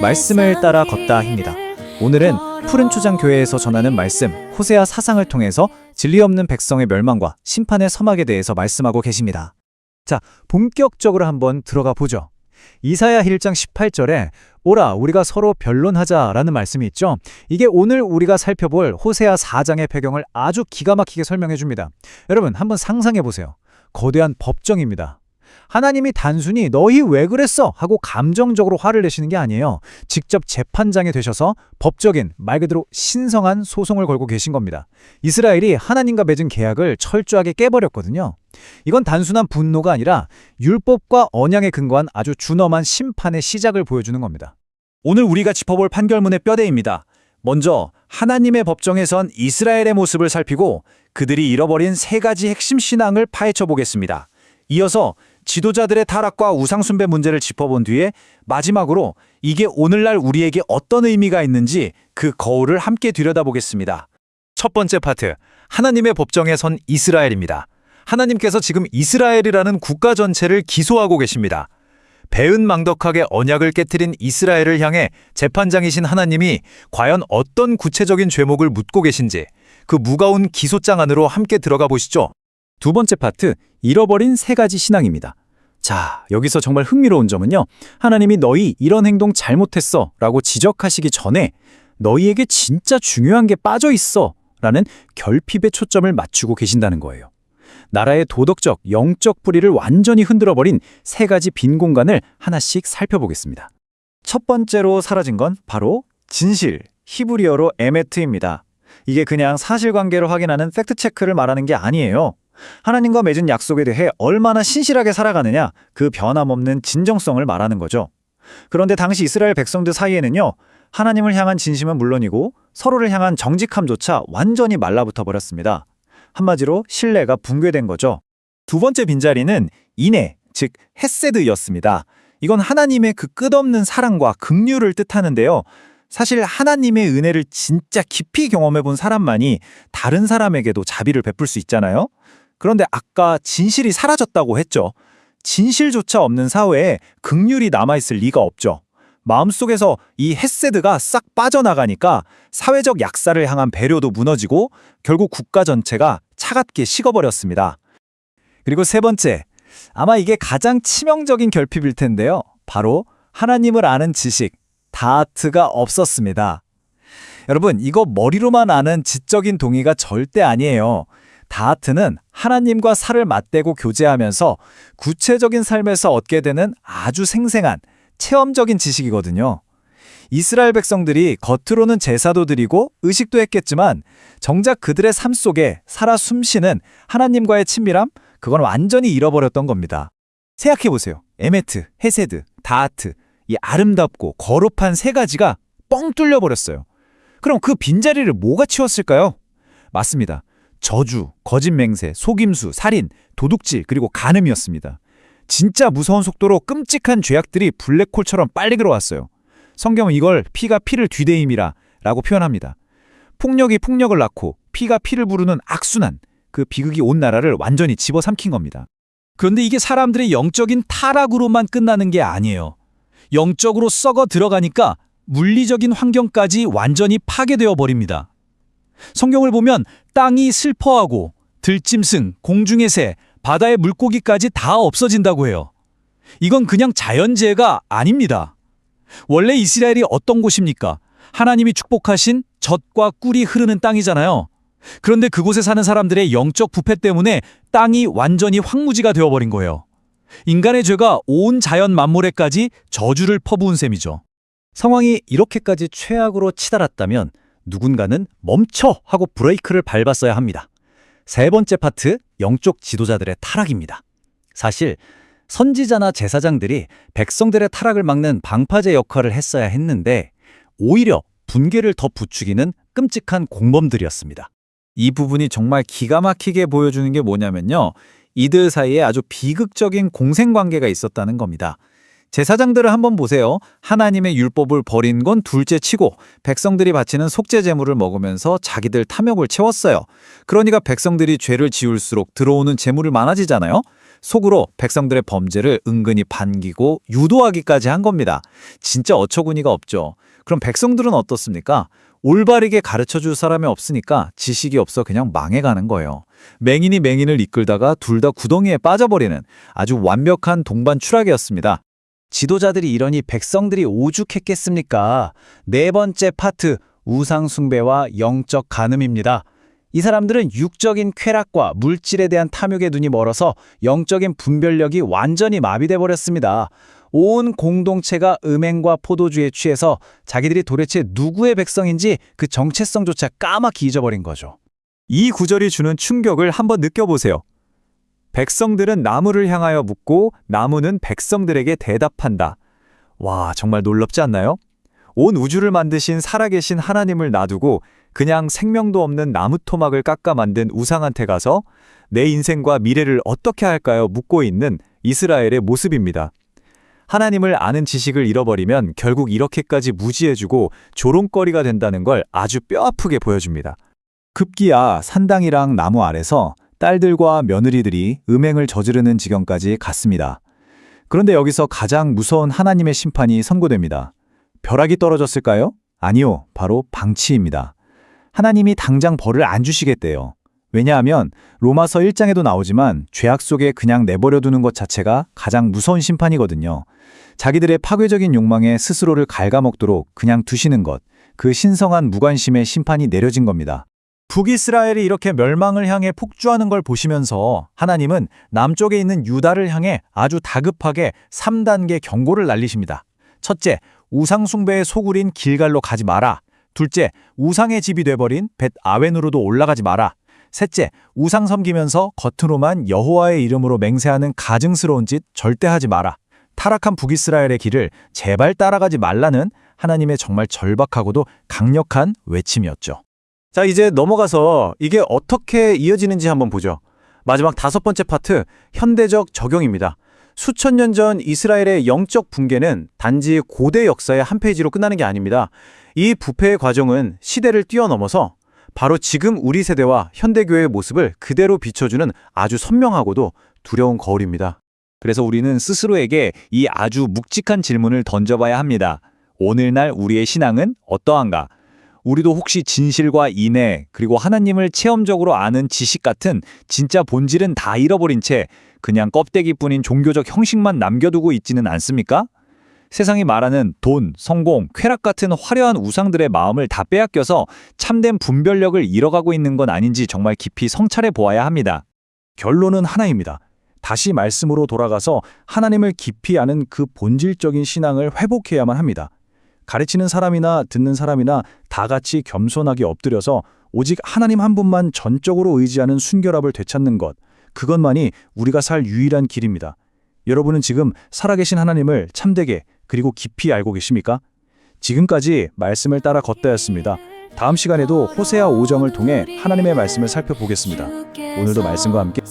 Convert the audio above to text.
말씀을 따라 걷다입니다. 오늘은 푸른 초장 교회에서 전하는 말씀 호세아 사상을 통해서 진리 없는 백성의 멸망과 심판의 서막에 대해서 말씀하고 계십니다. 자, 본격적으로 한번 들어가 보죠. 이사야 1장 18절에 오라 우리가 서로 변론하자라는 말씀이 있죠. 이게 오늘 우리가 살펴볼 호세아 4장의 배경을 아주 기가 막히게 설명해 줍니다. 여러분 한번 상상해 보세요. 거대한 법정입니다. 하나님이 단순히 너희 왜 그랬어? 하고 감정적으로 화를 내시는 게 아니에요. 직접 재판장이 되셔서 법적인 말 그대로 신성한 소송을 걸고 계신 겁니다. 이스라엘이 하나님과 맺은 계약을 철저하게 깨버렸거든요. 이건 단순한 분노가 아니라 율법과 언약에 근거한 아주 준엄한 심판의 시작을 보여주는 겁니다. 오늘 우리가 짚어볼 판결문의 뼈대입니다. 먼저 하나님의 법정에 선 이스라엘의 모습을 살피고 그들이 잃어버린 세 가지 핵심 신앙을 파헤쳐 보겠습니다. 이어서 지도자들의 타락과 우상숭배 문제를 짚어본 뒤에 마지막으로 이게 오늘날 우리에게 어떤 의미가 있는지 그 거울을 함께 들여다보겠습니다. 첫 번째 파트, 하나님의 법정에 선 이스라엘입니다. 하나님께서 지금 이스라엘이라는 국가 전체를 기소하고 계십니다. 배은망덕하게 언약을 깨트린 이스라엘을 향해 재판장이신 하나님이 과연 어떤 구체적인 죄목을 묻고 계신지 그 무거운 기소장 안으로 함께 들어가 보시죠. 두 번째 파트, 잃어버린 세 가지 신앙입니다. 자, 여기서 정말 흥미로운 점은요. 하나님이 너희 이런 행동 잘못했어 라고 지적하시기 전에 너희에게 진짜 중요한 게 빠져 있어 라는 결핍에 초점을 맞추고 계신다는 거예요. 나라의 도덕적, 영적 뿌리를 완전히 흔들어버린 세 가지 빈 공간을 하나씩 살펴보겠습니다. 첫 번째로 사라진 건 바로 진실, 히브리어로 에메트입니다. 이게 그냥 사실관계를 확인하는 팩트체크를 말하는 게 아니에요. 하나님과 맺은 약속에 대해 얼마나 신실하게 살아가느냐, 그 변함없는 진정성을 말하는 거죠. 그런데 당시 이스라엘 백성들 사이에는요, 하나님을 향한 진심은 물론이고 서로를 향한 정직함조차 완전히 말라붙어 버렸습니다. 한마디로 신뢰가 붕괴된 거죠. 두 번째 빈자리는 인애, 즉 헤세드였습니다. 이건 하나님의 그 끝없는 사랑과 긍휼을 뜻하는데요. 사실 하나님의 은혜를 진짜 깊이 경험해 본 사람만이 다른 사람에게도 자비를 베풀 수 있잖아요. 그런데 아까 진실이 사라졌다고 했죠. 진실조차 없는 사회에 긍휼이 남아있을 리가 없죠. 마음속에서 이 헤세드가 싹 빠져나가니까 사회적 약사를 향한 배려도 무너지고 결국 국가 전체가 차갑게 식어버렸습니다. 그리고 세 번째, 아마 이게 가장 치명적인 결핍일 텐데요. 바로 하나님을 아는 지식, 다하트가 없었습니다. 여러분, 이거 머리로만 아는 지적인 동의가 절대 아니에요. 다하트는 하나님과 살을 맞대고 교제하면서 구체적인 삶에서 얻게 되는 아주 생생한 체험적인 지식이거든요. 이스라엘 백성들이 겉으로는 제사도 드리고 의식도 했겠지만 정작 그들의 삶 속에 살아 숨쉬는 하나님과의 친밀함, 그건 완전히 잃어버렸던 겁니다. 생각해보세요. 에메트, 헤세드, 다하트, 이 아름답고 거룩한 세 가지가 뻥 뚫려버렸어요. 그럼 그 빈자리를 뭐가 채웠을까요? 맞습니다. 저주, 거짓맹세, 속임수, 살인, 도둑질, 그리고 간음이었습니다. 진짜 무서운 속도로 끔찍한 죄악들이 블랙홀처럼 빨리 들어왔어요. 성경은 이걸 피가 피를 뒤대임이라 라고 표현합니다. 폭력이 폭력을 낳고 피가 피를 부르는 악순환, 그 비극이 온 나라를 완전히 집어삼킨 겁니다. 그런데 이게 사람들의 영적인 타락으로만 끝나는 게 아니에요. 영적으로 썩어 들어가니까 물리적인 환경까지 완전히 파괴되어 버립니다. 성경을 보면 땅이 슬퍼하고 들짐승, 공중의 새, 바다의 물고기까지 다 없어진다고 해요. 이건 그냥 자연재해가 아닙니다. 원래 이스라엘이 어떤 곳입니까? 하나님이 축복하신 젖과 꿀이 흐르는 땅이잖아요. 그런데 그곳에 사는 사람들의 영적 부패 때문에 땅이 완전히 황무지가 되어버린 거예요. 인간의 죄가 온 자연 만물에까지 저주를 퍼부은 셈이죠. 상황이 이렇게까지 최악으로 치달았다면 누군가는 멈춰 하고 브레이크를 밟았어야 합니다. 세 번째 파트, 영적 지도자들의 타락입니다. 사실 선지자나 제사장들이 백성들의 타락을 막는 방파제 역할을 했어야 했는데 오히려 분개를 더 부추기는 끔찍한 공범들이었습니다. 이 부분이 정말 기가 막히게 보여주는 게 뭐냐면요. 이들 사이에 아주 비극적인 공생관계가 있었다는 겁니다. 제사장들을 한번 보세요. 하나님의 율법을 버린 건 둘째치고 백성들이 바치는 속죄 제물을 먹으면서 자기들 탐욕을 채웠어요. 그러니까 백성들이 죄를 지을수록 들어오는 제물이 많아지잖아요. 속으로 백성들의 범죄를 은근히 반기고 유도하기까지 한 겁니다. 진짜 어처구니가 없죠. 그럼 백성들은 어떻습니까? 올바르게 가르쳐줄 사람이 없으니까 지식이 없어 그냥 망해가는 거예요. 맹인이 맹인을 이끌다가 둘 다 구덩이에 빠져버리는 아주 완벽한 동반 추락이었습니다. 지도자들이 이러니 백성들이 오죽했겠습니까? 네 번째 파트, 우상 숭배와 영적 간음입니다. 이 사람들은 육적인 쾌락과 물질에 대한 탐욕에 눈이 멀어서 영적인 분별력이 완전히 마비돼 버렸습니다. 온 공동체가 음행과 포도주에 취해서 자기들이 도대체 누구의 백성인지 그 정체성조차 까맣게 잊어버린 거죠. 이 구절이 주는 충격을 한번 느껴보세요. 백성들은 나무를 향하여 묻고 나무는 백성들에게 대답한다. 와, 정말 놀랍지 않나요? 온 우주를 만드신 살아계신 하나님을 놔두고 그냥 생명도 없는 나무 토막을 깎아 만든 우상한테 가서 내 인생과 미래를 어떻게 할까요? 묻고 있는 이스라엘의 모습입니다. 하나님을 아는 지식을 잃어버리면 결국 이렇게까지 무지해지고 조롱거리가 된다는 걸 아주 뼈아프게 보여줍니다. 급기야 산당이랑 나무 아래서 딸들과 며느리들이 음행을 저지르는 지경까지 갔습니다. 그런데 여기서 가장 무서운 하나님의 심판이 선고됩니다. 벼락이 떨어졌을까요? 아니요, 바로 방치입니다. 하나님이 당장 벌을 안 주시겠대요. 왜냐하면 로마서 1장에도 나오지만 죄악 속에 그냥 내버려두는 것 자체가 가장 무서운 심판이거든요. 자기들의 파괴적인 욕망에 스스로를 갉아먹도록 그냥 두시는 것, 그 신성한 무관심의 심판이 내려진 겁니다. 북이스라엘이 이렇게 멸망을 향해 폭주하는 걸 보시면서 하나님은 남쪽에 있는 유다를 향해 아주 다급하게 3단계 경고를 날리십니다. 첫째, 우상 숭배의 소굴인 길갈로 가지 마라. 둘째, 우상의 집이 돼버린 벳 아웬으로도 올라가지 마라. 셋째, 우상 섬기면서 겉으로만 여호와의 이름으로 맹세하는 가증스러운 짓 절대 하지 마라. 타락한 북이스라엘의 길을 제발 따라가지 말라는 하나님의 정말 절박하고도 강력한 외침이었죠. 자, 이제 넘어가서 이게 어떻게 이어지는지 한번 보죠. 마지막 5번째 파트, 현대적 적용입니다. 수천 년 전 이스라엘의 영적 붕괴는 단지 고대 역사의 한 페이지로 끝나는 게 아닙니다. 이 부패의 과정은 시대를 뛰어넘어서 바로 지금 우리 세대와 현대교회의 모습을 그대로 비춰주는 아주 선명하고도 두려운 거울입니다. 그래서 우리는 스스로에게 이 아주 묵직한 질문을 던져봐야 합니다. 오늘날 우리의 신앙은 어떠한가? 우리도 혹시 진실과 인애, 그리고 하나님을 체험적으로 아는 지식 같은 진짜 본질은 다 잃어버린 채 그냥 껍데기뿐인 종교적 형식만 남겨두고 있지는 않습니까? 세상이 말하는 돈, 성공, 쾌락 같은 화려한 우상들의 마음을 다 빼앗겨서 참된 분별력을 잃어가고 있는 건 아닌지 정말 깊이 성찰해 보아야 합니다. 결론은 하나입니다. 다시 말씀으로 돌아가서 하나님을 깊이 아는 그 본질적인 신앙을 회복해야만 합니다. 가르치는 사람이나 듣는 사람이나 다 같이 겸손하게 엎드려서 오직 하나님 한 분만 전적으로 의지하는 순결함을 되찾는 것, 그것만이 우리가 살 유일한 길입니다. 여러분은 지금 살아계신 하나님을 참되게 그리고 깊이 알고 계십니까? 지금까지 말씀을 따라 걷다였습니다. 다음 시간에도 호세아 5장을 통해 하나님의 말씀을 살펴보겠습니다. 오늘도 말씀과 함께